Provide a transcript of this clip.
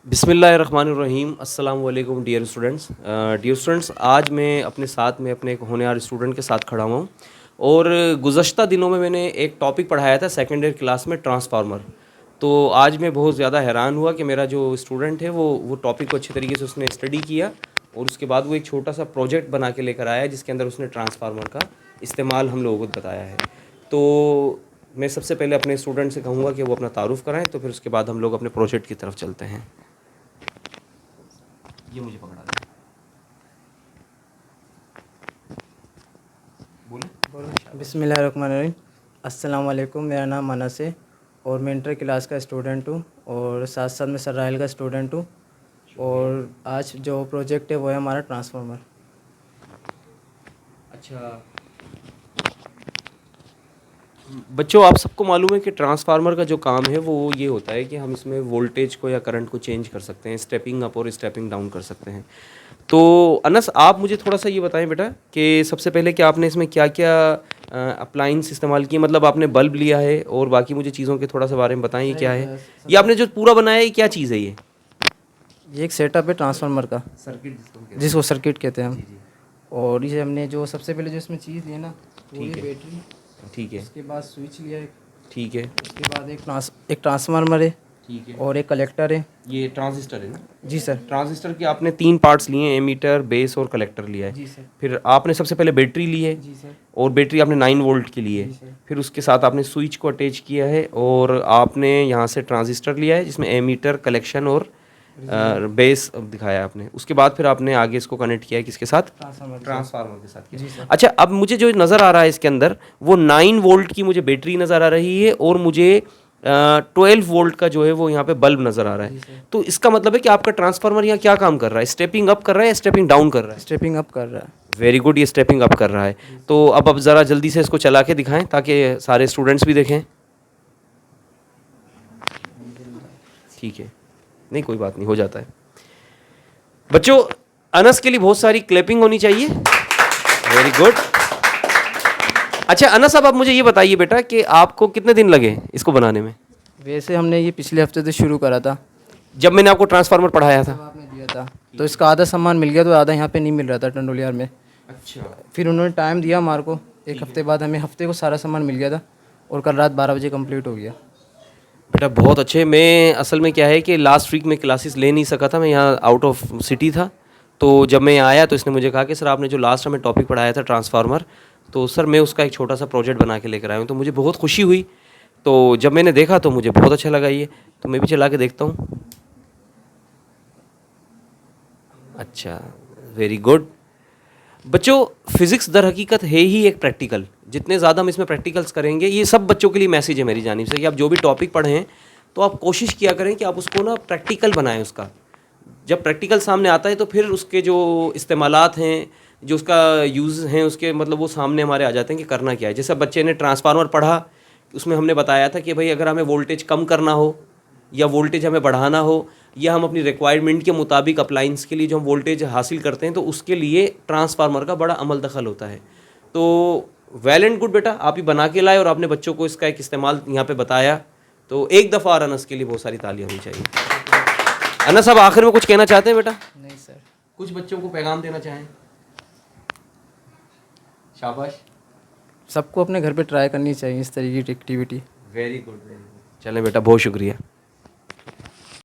बिस्मिल्लाहिर्रहमानिर्रहीम। अस्सलाम वालेकुम डियर स्टूडेंट्स, आज मैं अपने साथ में अपने एक होनहार स्टूडेंट के साथ खड़ा हुआ हूँ। और गुज़श्ता दिनों में मैंने एक टॉपिक पढ़ाया था सेकेंड ईयर क्लास में, ट्रांसफार्मर। तो आज मैं बहुत ज़्यादा हैरान हुआ कि मेरा जो स्टूडेंट है वो टॉपिक को अच्छे तरीके से उसने स्टडी किया और उसके बाद वो एक छोटा सा प्रोजेक्ट बना के लेकर आया जिसके अंदर उसने ट्रांसफार्मर का इस्तेमाल हम लोगों को बताया है। तो मैं सबसे पहले अपने स्टूडेंट से कहूँगा कि वो अपना तारुफ़ कराएं, तो फिर उसके बाद हम लोग अपने प्रोजेक्ट की तरफ चलते हैं। ये मुझे पकड़ा दे। बोले। बिस्मिल्लाहिर्रहमानिर्रहीम। अस्सलाम वालेकुम। मेरा नाम अनस है और मैं इंटर क्लास का स्टूडेंट हूँ और साथ साथ मैं सर राहिल का स्टूडेंट हूँ। और आज जो प्रोजेक्ट है वो है हमारा ट्रांसफार्मर। अच्छा बच्चों, आप सबको मालूम है कि ट्रांसफार्मर का जो काम है वो ये होता है कि हम इसमें वोल्टेज को या करंट को चेंज कर सकते हैं, स्टेपिंग अप और स्टेपिंग डाउन कर सकते हैं। तो अनस, आप मुझे थोड़ा सा ये बताएं बेटा कि सबसे पहले कि आपने इसमें क्या क्या अप्लाइंस इस्तेमाल किए। मतलब आपने बल्ब लिया है और बाकी मुझे चीज़ों के थोड़ा सा बारे में बताएं, ये क्या है। ये आपने जो पूरा बनाया है, ये क्या चीज़ है ये एक सेटअप है ट्रांसफार्मर का, सर्किट जिसको हम कहते हैं। जिसको सर्किट कहते हैं हम। जी जी। और ये हमने जो सबसे पहले जो इसमें चीज़ ली है ना, वो ये ठीक है। बैटरी। ठीक है। उसके बाद स्विच लिया है। ठीक है। उसके बाद एक ट्रांसफार्मर है ठीक है। और एक कलेक्टर है। ये ट्रांजिस्टर है ना। जी सर। ट्रांजिस्टर के आपने 3 पार्ट्स लिए हैं, एमीटर, बेस और कलेक्टर लिया है। जी सर। फिर आपने सबसे पहले बैटरी ली है जी सर। और बैटरी आपने 9 वोल्ट की ली है। जी सर। फिर उसके साथ आपने स्विच को अटैच किया है और आपने यहाँ से ट्रांजिस्टर लिया है जिसमें एमीटर, कलेक्शन और बेस दिखाया आपने। उसके बाद फिर आपने आगे इसको कनेक्ट किया है किसके साथ, ट्रांसफार्मर के साथ जी किया। सर। अच्छा, अब मुझे जो नज़र आ रहा है इसके अंदर वो 9 वोल्ट की मुझे बैटरी नज़र आ रही है और मुझे 12 वोल्ट का जो है वो यहाँ पे बल्ब नज़र आ रहा है। तो इसका मतलब है कि आपका ट्रांसफार्मर यहाँ क्या काम कर रहा है, स्टेपिंग अप कर रहा है या स्टेपिंग डाउन कर रहा है। स्टेपिंग अप कर रहा है। वेरी गुड, ये स्टेपिंग अप कर रहा है। तो अब ज़रा जल्दी से इसको चला के दिखाएं ताकि सारे स्टूडेंट्स भी देखें। ठीक है, नहीं कोई बात नहीं, हो जाता है। बच्चों, अनस के लिए बहुत सारी क्लैपिंग होनी चाहिए। Very good. अच्छा अनस, अब आप मुझे ये बताइए बेटा कि आपको कितने दिन लगे इसको बनाने में। वैसे हमने ये पिछले हफ्ते से शुरू करा था, जब मैंने आपको ट्रांसफार्मर पढ़ाया था। आपने दिया था तो इसका आधा सामान मिल गया, तो आधा यहाँ पे नहीं मिल रहा था टंडोलियार में। अच्छा। फिर उन्होंने टाइम दिया हमारे को, एक हफ्ते बाद हमें हफ्ते को सारा सामान मिल गया था और कल रात 12 बजे कंप्लीट हो गया। बेटा बहुत अच्छे। मैं असल में क्या है कि लास्ट वीक में क्लासेस ले नहीं सका था, मैं यहाँ आउट ऑफ सिटी था। तो जब मैं यहाँ आया तो इसने मुझे कहा कि सर आपने जो लास्ट हमें टॉपिक पढ़ाया था ट्रांसफार्मर, तो सर मैं उसका एक छोटा सा प्रोजेक्ट बना के लेकर आया हूँ। तो मुझे बहुत खुशी हुई। तो जब मैंने देखा तो मुझे बहुत अच्छा लगा ये, तो मैं भी चला के देखता हूँ। अच्छा, वेरी गुड। बच्चों, फिज़िक्स दर हकीकत है ही एक प्रैक्टिकल। जितने ज़्यादा हम इसमें प्रैक्टिकल्स करेंगे, ये सब बच्चों के लिए मैसेज है मेरी जानिब से कि आप जो भी टॉपिक पढ़ें तो आप कोशिश किया करें कि आप उसको ना प्रैक्टिकल बनाएं। उसका जब प्रैक्टिकल सामने आता है तो फिर उसके जो इस्तेमालात हैं, जो उसका यूज़ हैं, उसके मतलब वो सामने हमारे आ जाते हैं कि करना क्या है। जैसे बच्चे ने ट्रांसफार्मर पढ़ा, उसमें हमने बताया था कि भाई अगर हमें वोल्टेज कम करना हो या वोल्टेज हमें बढ़ाना हो या हम अपनी रिक्वायरमेंट के मुताबिक अप्लाइंस के लिए जो हम वोल्टेज हासिल करते हैं, तो उसके लिए ट्रांसफार्मर का बड़ा अमल दखल होता है। तो वेल एंड गुड बेटा, आप ही बना के लाए और आपने बच्चों को इसका एक इस्तेमाल यहाँ पे बताया। तो एक दफ़ा और अनस के लिए बहुत सारी तालियां होनी चाहिए। अनस, अब आखिर में कुछ कहना चाहते हैं बेटा? नहीं सर। कुछ बच्चों को पैगाम देना चाहें? शाबाश। सबको अपने घर पे ट्राई करनी चाहिए इस तरीके की activity. Very good, very good. चलें बेटा, बहुत शुक्रिया।